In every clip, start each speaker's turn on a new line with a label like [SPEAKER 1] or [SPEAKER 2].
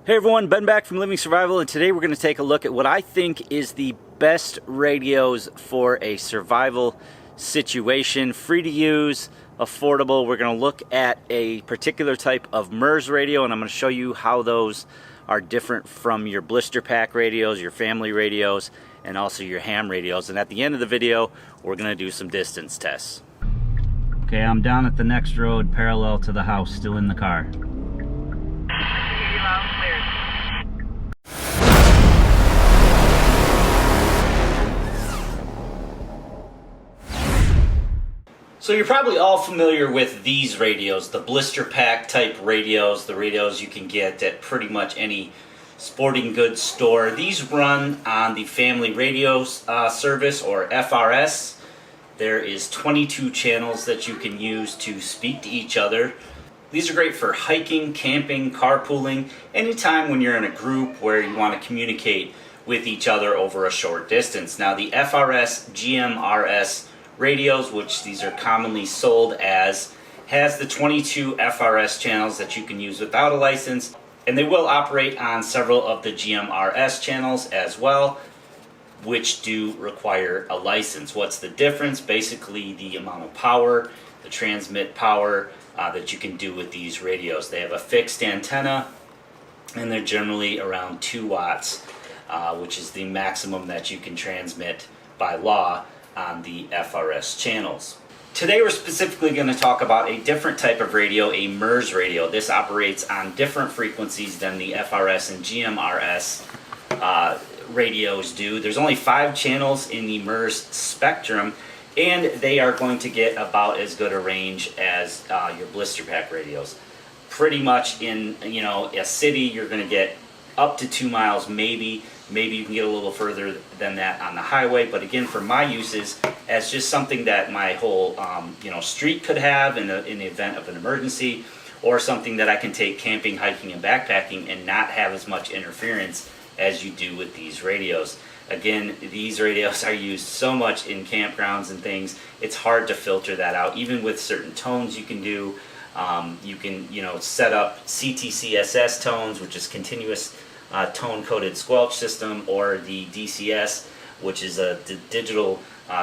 [SPEAKER 1] Hey everyone, Ben back from Living Survival, and today we're going to take a look at what I think is the best radios for a survival situation. Free to use, affordable. We're going to look at a particular type of MURS radio, and I'm going to show you how those are different from your blister pack radios, your family radios, and also your ham radios. And at the end of the video, we're going to do some distance tests. Okay, I'm down at the next road parallel to the house, still in the car. So you're probably all familiar with these radios, the blister pack type radios, the radios you can get at pretty much any sporting goods store. These run on the Family Radios service, or FRS. There is 22 channels that you can use to speak to each other. These are great for hiking, camping, carpooling, anytime when you're in a group where you want to communicate with each other over a short distance. Now the FRS GMRS radios, which these are commonly sold as, has the 22 FRS channels that you can use without a license, and they will operate on several of the GMRS channels as well, which do require a license. What's the difference? Basically the amount of power, the transmit power that you can do with these radios. They have a fixed antenna, and they're generally around 2 watts, which is the maximum that you can transmit by law on the FRS channels. Today we're specifically going to talk about a different type of radio, a MURS radio. This operates on different frequencies than the FRS and GMRS radios do. There's only 5 channels in the MURS spectrum, and they are going to get about as good a range as your blister pack radios. Pretty much in a city you're going to get up to 2 miles, maybe you can get a little further than that on the highway. But again, for my uses, as just something that my whole street could have in the event of an emergency, or something that I can take camping, hiking, and backpacking and not have as much interference as you do with these radios. Again, these radios are used so much in campgrounds and things, it's hard to filter that out. Even with certain tones you can do, you can set up CTCSS tones, which is continuous tone-coded squelch system, or the DCS, which is a digital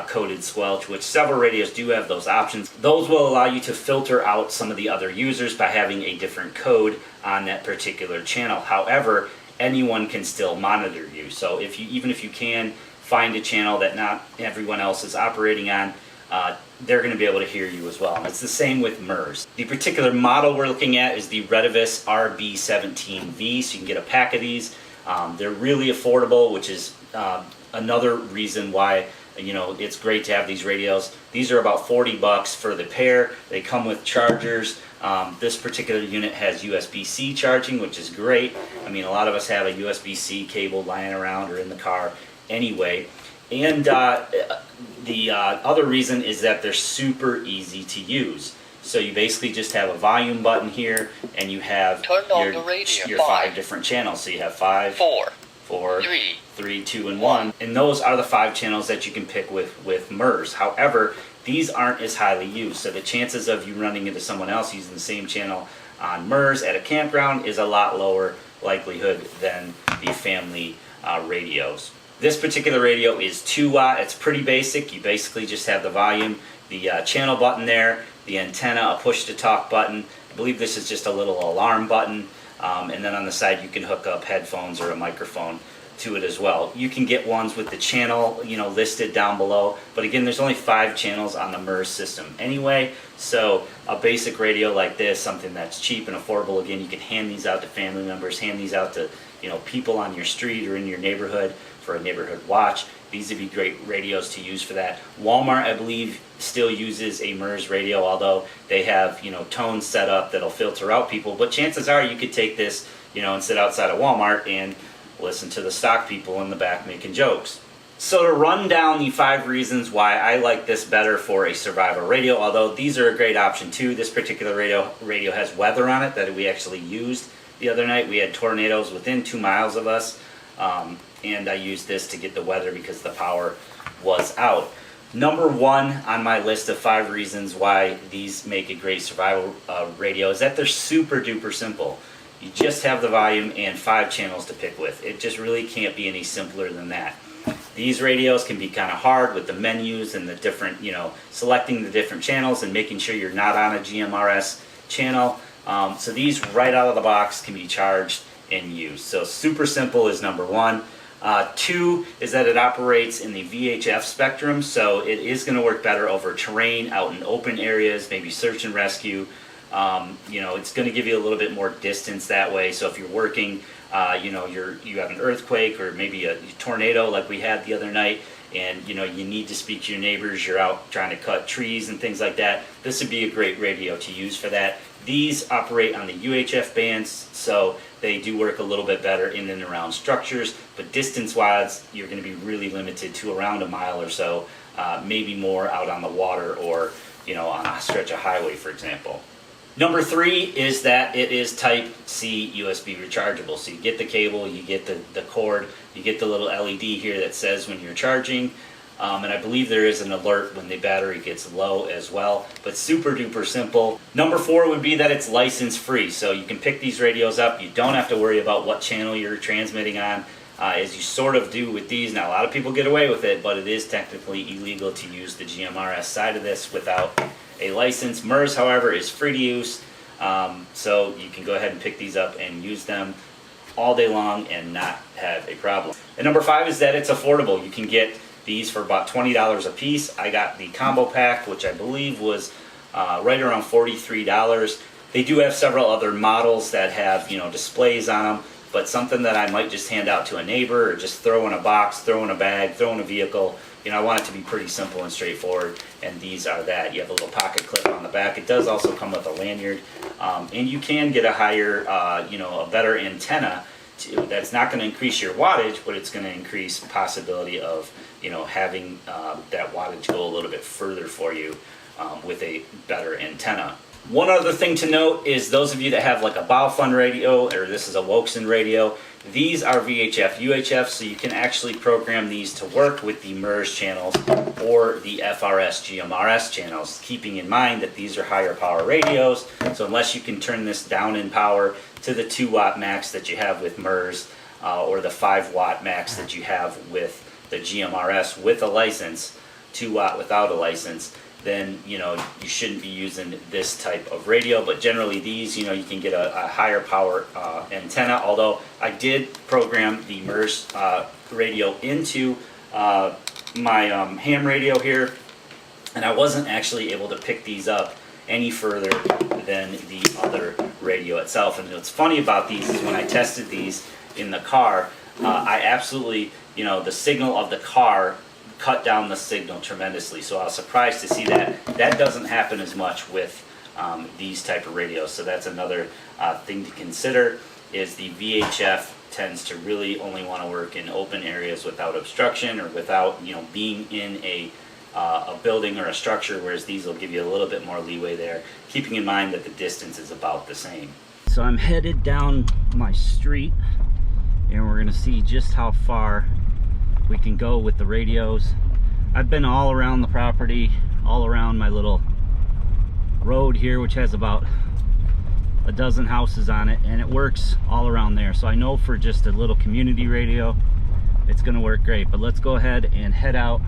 [SPEAKER 1] coded squelch, which several radios do have those options. Those will allow you to filter out some of the other users by having a different code on that particular channel. However, anyone can still monitor you. So even if you can find a channel that not everyone else is operating on, they're going to be able to hear you as well. And it's the same with MURS. The particular model we're looking at is the Redivis RB17V, so you can get a pack of these. They're really affordable, which is another reason why it's great to have these radios. These are about 40 bucks for the pair. They come with chargers. This particular unit has USB-C charging, which is great. I mean, a lot of us have a USB-C cable lying around or in the car anyway. And the other reason is that they're super easy to use. So you basically just have a volume button here, and you have your 5 different channels. So you have 5, 4, 3, 2, and 1. And those are the 5 channels that you can pick with MURS. However, these aren't as highly used. So the chances of you running into someone else using the same channel on MURS at a campground is a lot lower likelihood than the family radios. This particular radio is 2 watt. It's pretty basic. You basically just have the volume, the channel button there, the antenna, a push to talk button. I believe this is just a little alarm button. And then on the side you can hook up headphones or a microphone to it as well. You can get ones with the channel listed down below, but again, there's only 5 channels on the MURS system anyway, so a basic radio like this, something that's cheap and affordable. Again, you can hand these out to family members, hand these out to people on your street or in your neighborhood for a neighborhood watch. These would be great radios to use for that. Walmart, I believe, still uses a MURS radio, although they have tones set up that'll filter out people. But chances are you could take this and sit outside of Walmart and listen to the stock people in the back making jokes. So to run down the 5 reasons why I like this better for a survival radio, although these are a great option too. This particular radio has weather on it that we actually used the other night. We had tornadoes within 2 miles of us, and I used this to get the weather because the power was out. Number 1 on my list of 5 reasons why these make a great survival radio is that they're super duper simple. You just have the volume and 5 channels to pick with. It just really can't be any simpler than that. These radios can be kind of hard with the menus and the different, selecting the different channels and making sure you're not on a GMRS channel. So these right out of the box can be charged and used. So super simple is number 1. 2 is that it operates in the VHF spectrum, so it is going to work better over terrain, out in open areas, maybe search and rescue. It's going to give you a little bit more distance that way. So if you're working, you have an earthquake or maybe a tornado like we had the other night, and you need to speak to your neighbors, you're out trying to cut trees and things like that, this would be a great radio to use for that. These operate on the UHF bands, so they do work a little bit better in and around structures, but distance-wise, you're going to be really limited to around a mile or so, maybe more out on the water or on a stretch of highway, for example. Number 3 is that it is Type C USB rechargeable. So you get the cable, you get the cord, you get the little LED here that says when you're charging, and I believe there is an alert when the battery gets low as well, but super duper simple. Number 4 would be that it's license free, so you can pick these radios up. You don't have to worry about what channel you're transmitting on, as you sort of do with these. Now a lot of people get away with it, but it is technically illegal to use the GMRS side of this without a license. MURS, however, is free to use, so you can go ahead and pick these up and use them all day long and not have a problem. And number 5 is that it's affordable. You can get these for about $20 a piece. I got the combo pack, which I believe was right around $43. They do have several other models that have displays on them, but something that I might just hand out to a neighbor or just throw in a box, throw in a bag, throw in a vehicle. I want it to be pretty simple and straightforward, and these are that. You have a little pocket clip on the back. It does also come with a lanyard, and you can get a higher, a better antenna. That's not going to increase your wattage, but it's going to increase the possibility of, having that wattage go a little bit further for you with a better antenna. One other thing to note is those of you that have like a Baofeng radio, or this is a Woxin radio, these are VHF, UHF, so you can actually program these to work with the MURS channels or the FRS, GMRS channels, keeping in mind that these are higher power radios, so unless you can turn this down in power to the 2 watt max that you have with MURS, or the 5 watt max that you have with the GMRS with a license, 2 watt without a license, then you shouldn't be using this type of radio. But generally these, you can get a higher power antenna, although I did program the MURS radio into my ham radio here, and I wasn't actually able to pick these up any further than the other radio itself. And what's funny about these is when I tested these in the car, I absolutely, the signal of the car cut down the signal tremendously. So I was surprised to see that. That doesn't happen as much with these type of radios. So that's another thing to consider, is the VHF tends to really only want to work in open areas without obstruction or without being in a building or a structure, whereas these will give you a little bit more leeway there, keeping in mind that the distance is about the same. So I'm headed down my street, and we're going to see just how far we can go with the radios. I've been all around the property, all around my little road here, which has about a dozen houses on it, and it works all around there. So I know for just a little community radio, it's going to work great. But let's go ahead and head out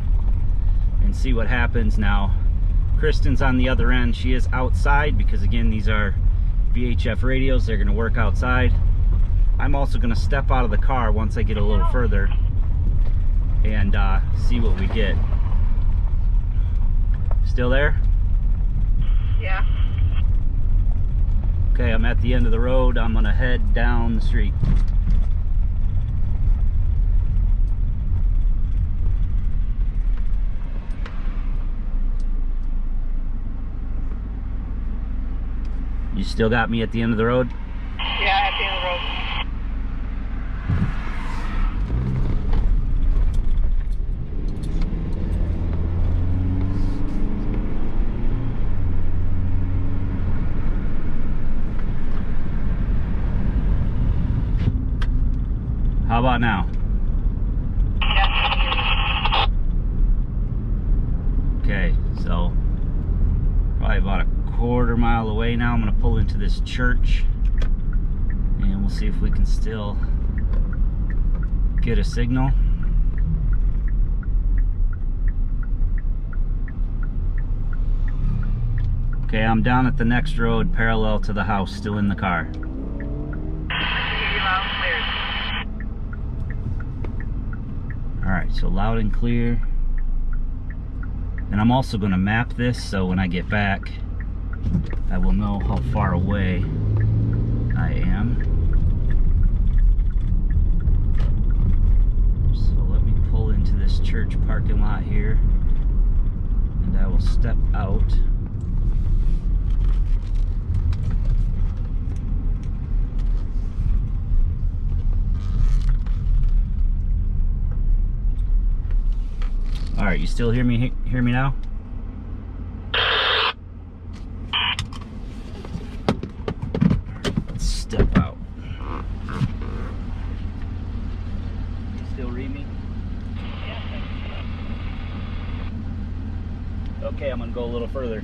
[SPEAKER 1] and see what happens now. Kristen's on the other end. She is outside because, again, these are VHF radios. They're going to work outside. I'm also going to step out of the car once I get a little further and see what we get. Still there?
[SPEAKER 2] Yeah.
[SPEAKER 1] Okay, I'm at the end of the road. I'm gonna head down the street. You still got me at the end of the road?
[SPEAKER 2] Yeah, at the end of the road.
[SPEAKER 1] How about now?
[SPEAKER 2] Yeah.
[SPEAKER 1] Okay, so probably about a quarter mile away now. I'm gonna pull into this church, and we'll see if we can still get a signal. Okay, I'm down at the next road parallel to the house, still in the car. Alright, so loud and clear. And I'm also going to map this so when I get back, I will know how far away I am. So let me pull into this church parking lot here, and I will step out. All right, you still hear me now? Let's step out. You still read me? Okay, I'm gonna go a little further.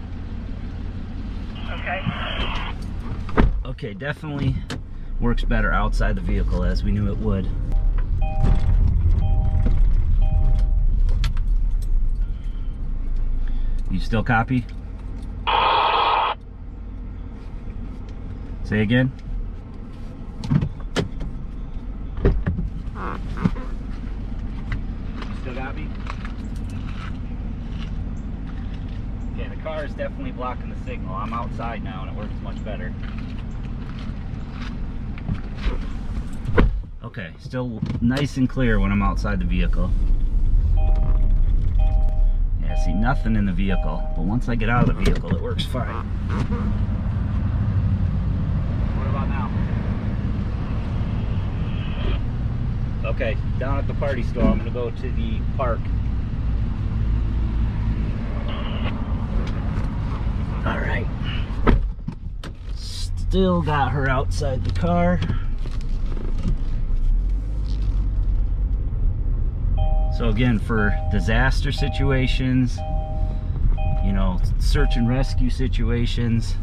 [SPEAKER 2] Okay.
[SPEAKER 1] Okay, definitely works better outside the vehicle, as we knew it would. You still copy? Say again. You still copy? Okay, the car is definitely blocking the signal. I'm outside now and it works much better. Okay, still nice and clear when I'm outside the vehicle. Yeah, see nothing in the vehicle, but once I get out of the vehicle, it works fine. What about now? Okay, down at the party store, I'm gonna go to the park. All right. Still got her outside the car. So again, for disaster situations, you know, search and rescue situations,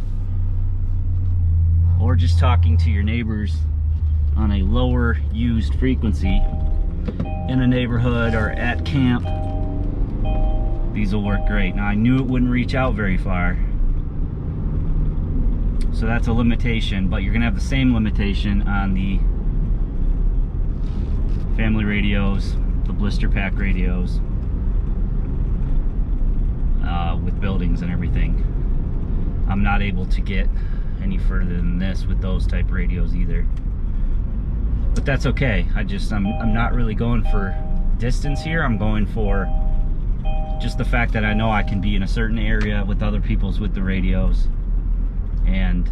[SPEAKER 1] or just talking to your neighbors on a lower used frequency in a neighborhood or at camp, these will work great. Now I knew it wouldn't reach out very far, so that's a limitation, but you're gonna have the same limitation on the family radios, the blister pack radios, with buildings and everything. I'm not able to get any further than this with those type radios either, but that's okay. I'm not really going for distance here. I'm going for just the fact that I know I can be in a certain area with other people's with the radios and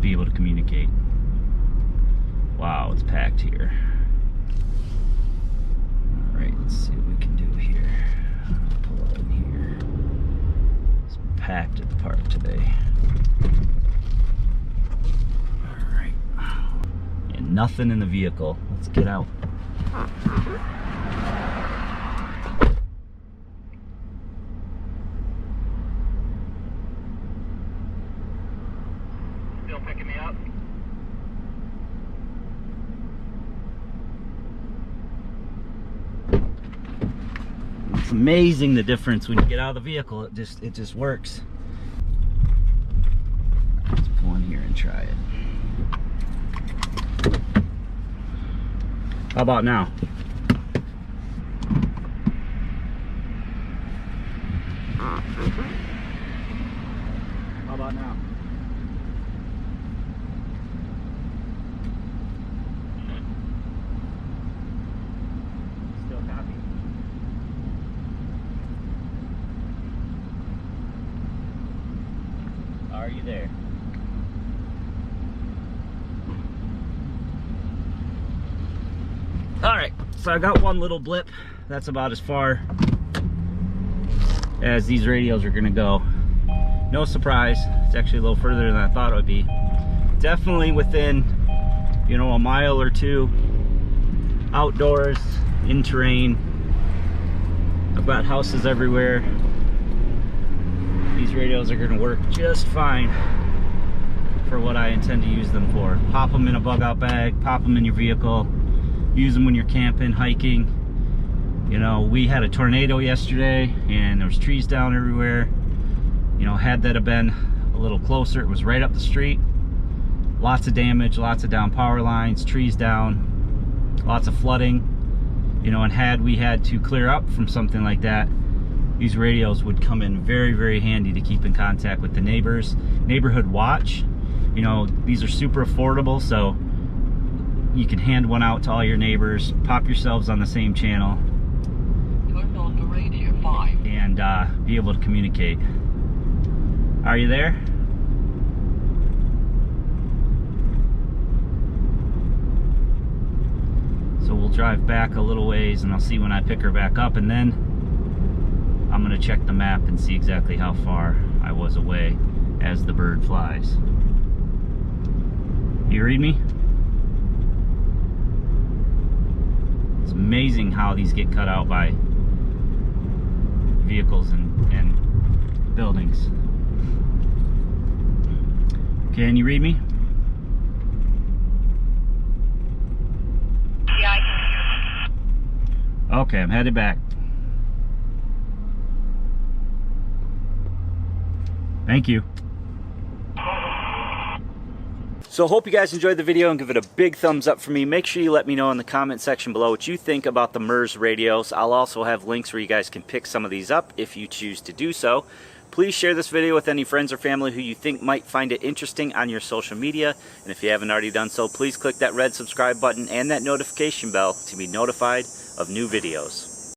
[SPEAKER 1] be able to communicate. Wow, it's packed here. Alright, let's see what we can do here. Pull up in here. It's packed at the park today. Alright. And nothing in the vehicle. Let's get out.
[SPEAKER 2] Still picking me up?
[SPEAKER 1] It's amazing the difference when you get out of the vehicle. It just works. Let's pull in here and try it. How about now? How about now? Still copy? Are you there? Alright, so I got one little blip. That's about as far as these radios are gonna go. No surprise, it's actually a little further than I thought it would be. Definitely within, you know, a mile or two outdoors, in terrain. I've got houses everywhere. These radios are gonna work just fine for what I intend to use them for. Pop them in a bug out bag, pop them in your vehicle, use them when you're camping, hiking. You know, we had a tornado yesterday and there was trees down everywhere. You know, had that have been a little closer, it was right up the street. Lots of damage, lots of down power lines, trees down, lots of flooding. You know, and had we had to clear up from something like that, these radios would come in very, very handy to keep in contact with the neighbors. Neighborhood watch, you know, these are super affordable, so you can hand one out to all your neighbors, pop yourselves on the same channel,
[SPEAKER 3] Turn on to radio 5.
[SPEAKER 1] and be able to communicate. Are you there? So we'll drive back a little ways and I'll see when I pick her back up, and then I'm gonna check the map and see exactly how far I was away as the bird flies. You read me? It's amazing how these get cut out by vehicles and buildings. Can you read me?
[SPEAKER 2] Yeah, I can hear you.
[SPEAKER 1] Okay, I'm headed back. Thank you. So hope you guys enjoyed the video and give it a big thumbs up for me. Make sure you let me know in the comment section below what you think about the MURS radios. I'll also have links where you guys can pick some of these up if you choose to do so. Please share this video with any friends or family who you think might find it interesting on your social media. And if you haven't already done so, please click that red subscribe button and that notification bell to be notified of new videos.